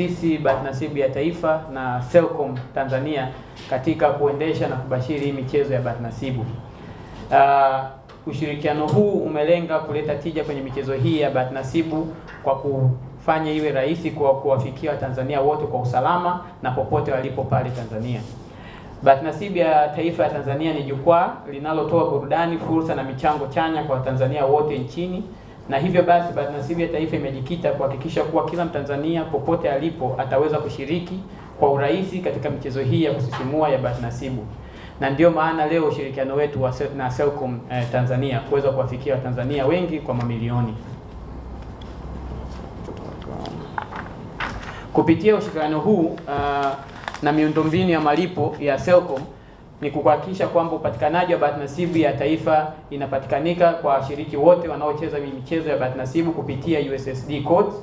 sisi bahati nasibu ya taifa na Selcom Tanzania katika kuendesha na kubashiri hii michezo ya bahati nasibu. Ushirikiano huu umelenga kuleta tija kwenye michezo hii ya bahati nasibu kwa kufanya iwe rahisi kwa kuwafikia Watanzania wote kwa usalama na popote walipo pale Tanzania. Bahati nasibu ya taifa ya Tanzania ni jukwaa linalotoa burudani, fursa na michango chanya kwa Watanzania wote nchini, na hivyo basi bahati nasibu ya taifa imejikita kuhakikisha kuwa kila Mtanzania popote alipo ataweza kushiriki kwa urahisi katika michezo hii ya kusisimua ya bahati nasibu. Na ndio maana leo ushirikiano wetu na Selcom Tanzania kuweza kuwafikia Watanzania wengi kwa mamilioni. Kupitia ushirikiano huu na miundombinu ya malipo ya Selcom ni kuhakikisha kwamba upatikanaji wa bahati nasibu ya taifa inapatikanika kwa washiriki wote wanaocheza michezo ya bahati nasibu kupitia USSD codes,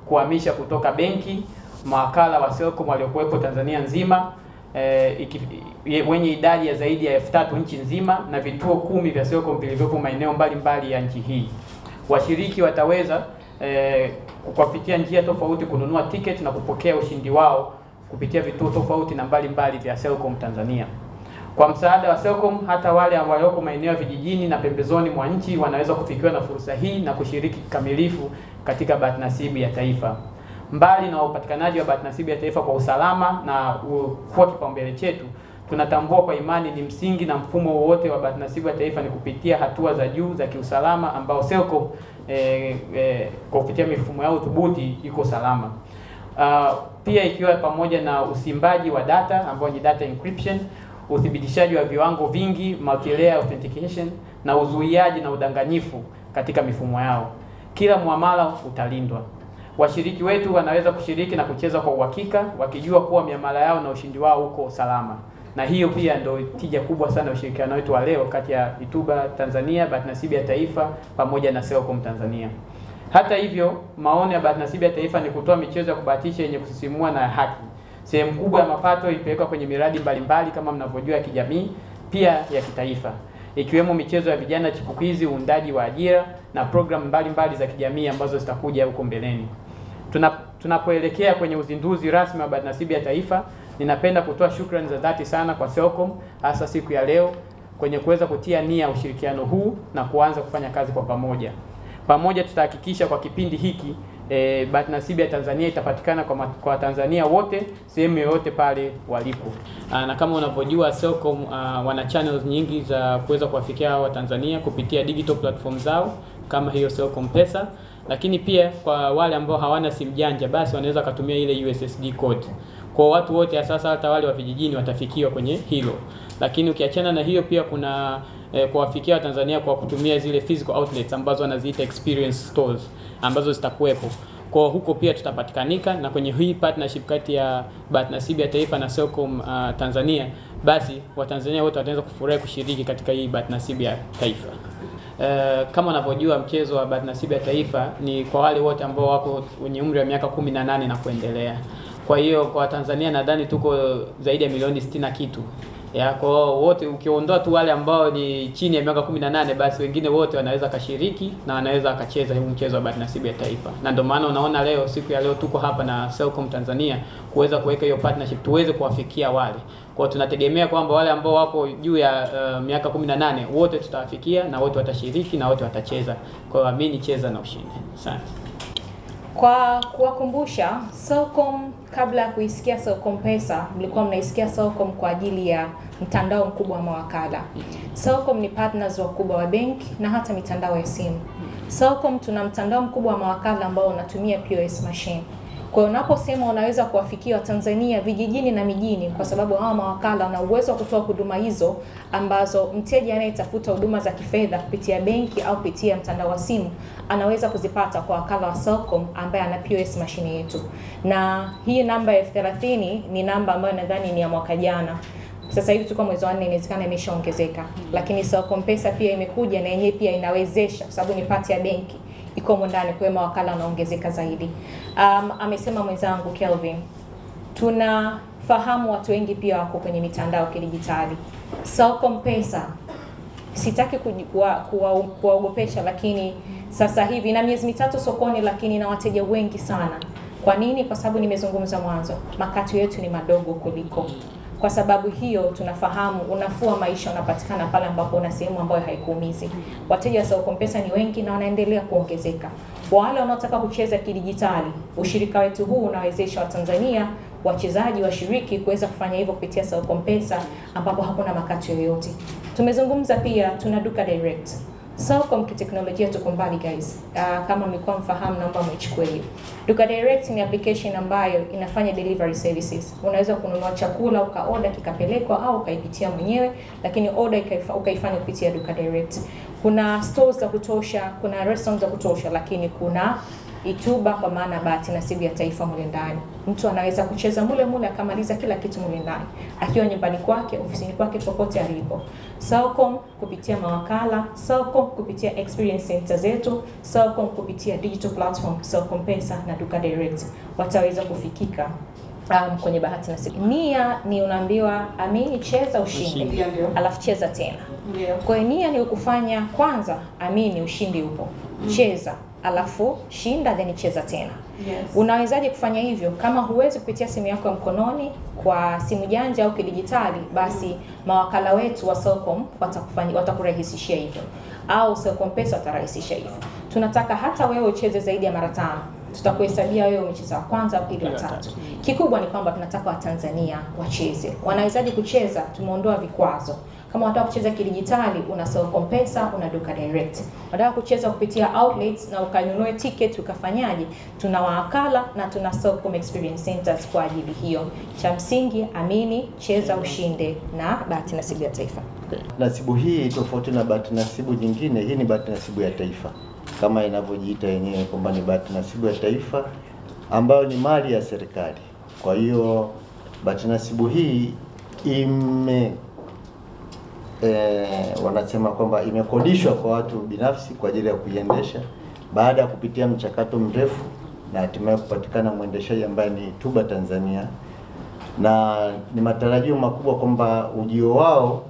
kuhamisha kutoka benki, mawakala wa Selcom waliokuwepo Tanzania nzima wenye idadi ya zaidi ya 3000 nchi nzima, na vituo 10 vya Selcom vilivyopo maeneo mbalimbali ya nchi hii. Washiriki wataweza kupitia njia tofauti kununua tiketi na kupokea ushindi wao kupitia vituo tofauti na mbalimbali vya Selcom Tanzania. Kwa msaada wa Selcom, hata wale ambao wako maeneo ya vijijini na pembezoni mwa nchi wanaweza kufikiwa na fursa hii na kushiriki kikamilifu katika bahati nasibu ya taifa. Mbali na upatikanaji wa bahati nasibu ya taifa kwa usalama na kwa kipaumbele chetu, tunatambua kwa imani ni msingi na mfumo wowote wa bahati nasibu ya taifa ni kupitia hatua za juu za kiusalama ambao Selcom kwa kupitia mifumo yao thubuti iko salama. Pia ikiwa pamoja na usimbaji wa data ambao ni data encryption, uthibitishaji wa viwango vingi, multi-layer authentication, na uzuiaji na udanganyifu katika mifumo yao. Kila muamala utalindwa. Washiriki wetu wanaweza kushiriki na kucheza kwa uhakika wakijua kuwa miamala yao na ushindi wao uko salama. Na hiyo pia ndio tija kubwa sana ushirikiano wetu wa leo kati ya Ituba Tanzania, bahati nasibu ya taifa pamoja na Selcom Tanzania. Hata hivyo, maono ya bahati nasibu ya taifa ni kutoa michezo ya kubahatisha yenye kusisimua na haki. Sehemu kubwa ya mapato ilipelekwa kwenye miradi mbalimbali kama mnavyojua ya kijamii, pia ya kitaifa, ikiwemo michezo ya vijana chipukizi, uundaji wa ajira na programu mbalimbali za kijamii ambazo zitakuja huko mbeleni. Tunapoelekea kwenye uzinduzi rasmi wa bahati nasibu ya taifa, ninapenda kutoa shukrani za dhati sana kwa Selcom hasa siku ya leo kwenye kuweza kutia nia ushirikiano huu na kuanza kufanya kazi kwa pamoja. Pamoja tutahakikisha kwa kipindi hiki bahati nasibu ya Tanzania itapatikana kwa Tanzania wote sehemu yoyote pale walipo. Na kama unavyojua Selcom wana channels nyingi za kuweza kuwafikia wa Tanzania kupitia digital platform zao kama hiyo Selcom Pesa, lakini pia kwa wale ambao hawana simu janja basi wanaweza kutumia ile USSD code. Kwa watu wote sasa hata wale wa vijijini watafikiwa kwenye hilo. Lakini ukiachana na hiyo pia kuna kuwafikia wa Tanzania kwa kutumia zile physical outlets ambazo wanaziita experience stores ambazo zitakuwepo. Kwa huko pia tutapatikanika, na kwenye hii partnership kati ya bahati nasibu ya taifa na Selcom Tanzania, basi Watanzania wote wataweza kufurahi kushiriki katika hii bahati nasibu ya taifa. Kama unavyojua mchezo wa bahati nasibu ya taifa ni kwa wale wote ambao wako wenye umri wa miaka 18 na kuendelea. Kwa hiyo kwa Tanzania nadhani tuko zaidi ya milioni 60 na kitu. Kwa wote ukiondoa tu wale ambao ni chini ya miaka 18 basi wengine wote wanaweza kashiriki na wanaweza akacheza huu mchezo wa bahati nasibu ya taifa. Na ndio maana unaona leo siku ya leo tuko hapa na Selcom Tanzania kuweza kuweka hiyo partnership tuweze kuwafikia wale. Kwa tunategemea kwamba wale ambao wako juu ya miaka 18 wote tutawafikia na wote watashiriki na wote watacheza. Kwa hiyo amini cheza na ushinde. Asante. Kwa kuwakumbusha, Selcom kabla ya kuisikia Selcom Pesa, mlikuwa mnaisikia Selcom kwa ajili ya mtandao mkubwa wa mawakala. Selcom ni partners wakubwa wa benki na hata mitandao ya simu. Selcom tuna mtandao mkubwa wa mawakala ambao unatumia POS machine. Kwa hiyo unaposema unaweza kuwafikia Tanzania vijijini na mijini, kwa sababu hawa mawakala wana uwezo wa kutoa huduma hizo ambazo mteja anayetafuta huduma za kifedha kupitia benki au kupitia mtandao wa simu anaweza kuzipata kwa wakala wa Selcom ambaye ana POS machine yetu. Na hii namba ya 30 ni namba ambayo nadhani ni ya mwaka jana. Sasa hivi tuko mwezi wa 4, inawezekana imeshaongezeka. Lakini Selcom Pesa pia imekuja na yenyewe pia inawezesha kwa sababu ni pati ya benki. Iko ndani kwa mawakala wanaongezeka zaidi. Amesema mwenzangu Kelvin, tunafahamu watu wengi pia wako kwenye mitandao ya kidijitali. Selcom Pesa sitaki kuwaogopesha, lakini sasa hivi na miezi mitatu sokoni, lakini na wateja wengi sana. Kwa nini? Kwa sababu nimezungumza mwanzo, makato yetu ni madogo kuliko. Kwa sababu hiyo tunafahamu unafuu wa maisha unapatikana pale ambapo una sehemu ambayo haikuumizi. Wateja wa Selcom Pesa ni wengi na wanaendelea kuongezeka. Wale wanaotaka kucheza kidijitali, ushirika wetu huu unawezesha Watanzania wachezaji washiriki kuweza kufanya hivyo kupitia Selcom Pesa ambapo hakuna makato yoyote. Tumezungumza pia tuna duka direct. Selcom kiteknolojia tuko mbali guys. Kama mlikuwa mfahamu naomba mwichukue hiyo. Duka direct ni application ambayo inafanya delivery services. Unaweza kununua chakula ukaorder kikapelekwa au ukaipitia mwenyewe, lakini order ukaifanya kupitia duka direct. Kuna stores za kutosha, kuna restaurants za kutosha, lakini kuna ituba kwa maana bahati nasibu ya taifa mule ndani. Mtu anaweza kucheza mule akamaliza kila kitu mule ndani, akiwa nyumbani kwake, ofisini kwake, popote alipo. Selcom kupitia mawakala, Selcom kupitia experience center zetu, Selcom kupitia digital platform, Selcom Pesa na duka direct wataweza kufikika kwenye bahati nasibu. Nia ni unaambiwa amini cheza ushinde, alafu cheza tena. Kwa nia ni ukufanya kwanza amini ushindi upo. Cheza alafu shinda then cheza tena. Unawezaje kufanya hivyo? Kama huwezi kupitia simu yako ya mkononi kwa simu janja au kidijitali, basi mawakala wetu wa Selcom watakurahisishia hivyo, au Selcom Pesa watarahisisha hivyo. Tunataka hata wewe ucheze zaidi ya mara 5. Tutakuhesabia wewe umecheza wa kwanza au pili wa tatu. Kikubwa ni kwamba tunataka Watanzania wacheze. Wanawezaje kucheza? Tumeondoa vikwazo. Kama unataka kucheza kidijitali, una Selcom Pesa, una duka direct. Unataka kucheza kupitia outlets na ukanunue ticket ukafanyaje? Tuna wakala na tuna Selcom Experience Centers kwa ajili hiyo. Cha msingi amini, cheza ushinde na bahati nasibu ya taifa. Nasibu hii tofauti na bahati nasibu nyingine, hii ni bahati nasibu ya taifa. Kama inavyojiita yenyewe kwamba ni bahati nasibu ya taifa ambayo ni mali ya serikali. Kwa hiyo bahati nasibu hii wanasema kwamba imekodishwa kwa watu binafsi kwa ajili ya kuiendesha baada ya kupitia mchakato mrefu na hatimaye kupatikana mwendeshaji ambaye ni Tuba Tanzania, na ni matarajio makubwa kwamba ujio wao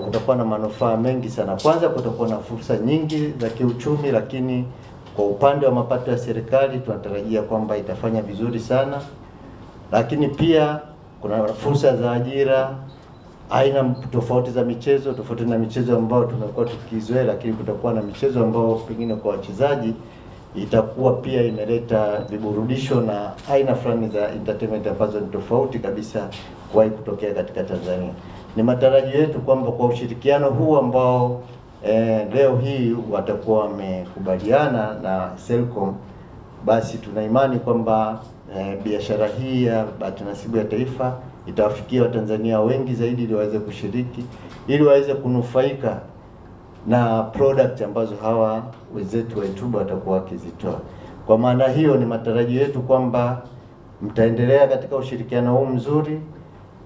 utakuwa na manufaa mengi sana. Kwanza kutakuwa na fursa nyingi za kiuchumi, lakini kwa upande wa mapato ya serikali tunatarajia kwamba itafanya vizuri sana, lakini pia kuna fursa za ajira, aina tofauti za michezo, tofauti na michezo ambayo tumekuwa tukizoea, lakini kutakuwa na michezo ambayo pengine kwa wachezaji itakuwa pia imeleta viburudisho na aina fulani za entertainment ambazo ni tofauti kabisa kuwahi kutokea katika Tanzania. Ni matarajio yetu kwamba kwa ushirikiano huu ambao leo hii watakuwa wamekubaliana na Selcom, basi tuna imani kwamba biashara hii ya bahati nasibu ya taifa itawafikia Watanzania wengi zaidi ili waweze kushiriki, ili waweze kunufaika na product ambazo hawa wenzetu wa YouTube watakuwa wakizitoa. Kwa maana hiyo ni matarajio yetu kwamba mtaendelea katika ushirikiano huu mzuri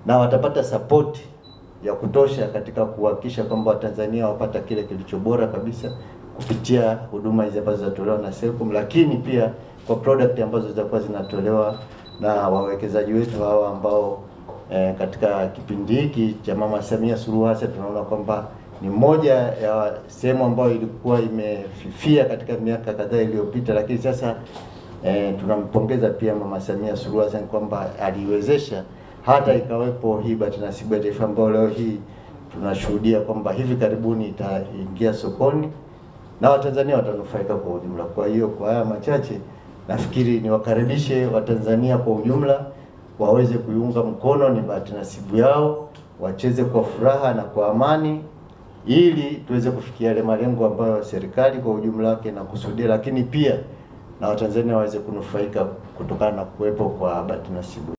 na watapata support ya kutosha katika kuhakikisha kwamba Watanzania wapata kile kilicho bora kabisa kupitia huduma hizi ambazo zinatolewa na Selcom, lakini pia kwa product ambazo zitakuwa zinatolewa na wawekezaji wetu hawa ambao katika kipindi hiki cha Mama Samia Suluhu Hassan tunaona kwamba ni moja ya sehemu ambayo ilikuwa imefifia katika miaka kadhaa iliyopita, lakini sasa tunampongeza pia Mama Samia Suluhu Hassan kwamba aliwezesha hata ikawepo hii bahati nasibu ya taifa ambayo leo hii tunashuhudia kwamba hivi karibuni itaingia sokoni na Watanzania watanufaika kwa ujumla. Kwa hiyo kwa haya machache nafikiri niwakaribishe Watanzania kwa ujumla waweze kuiunga mkono, ni bahati nasibu yao, wacheze kwa furaha na kwa amani ili tuweze kufikia yale malengo ambayo serikali kwa ujumla wake inakusudia, lakini pia na Watanzania waweze kunufaika kutokana na kuwepo kwa bahati nasibu.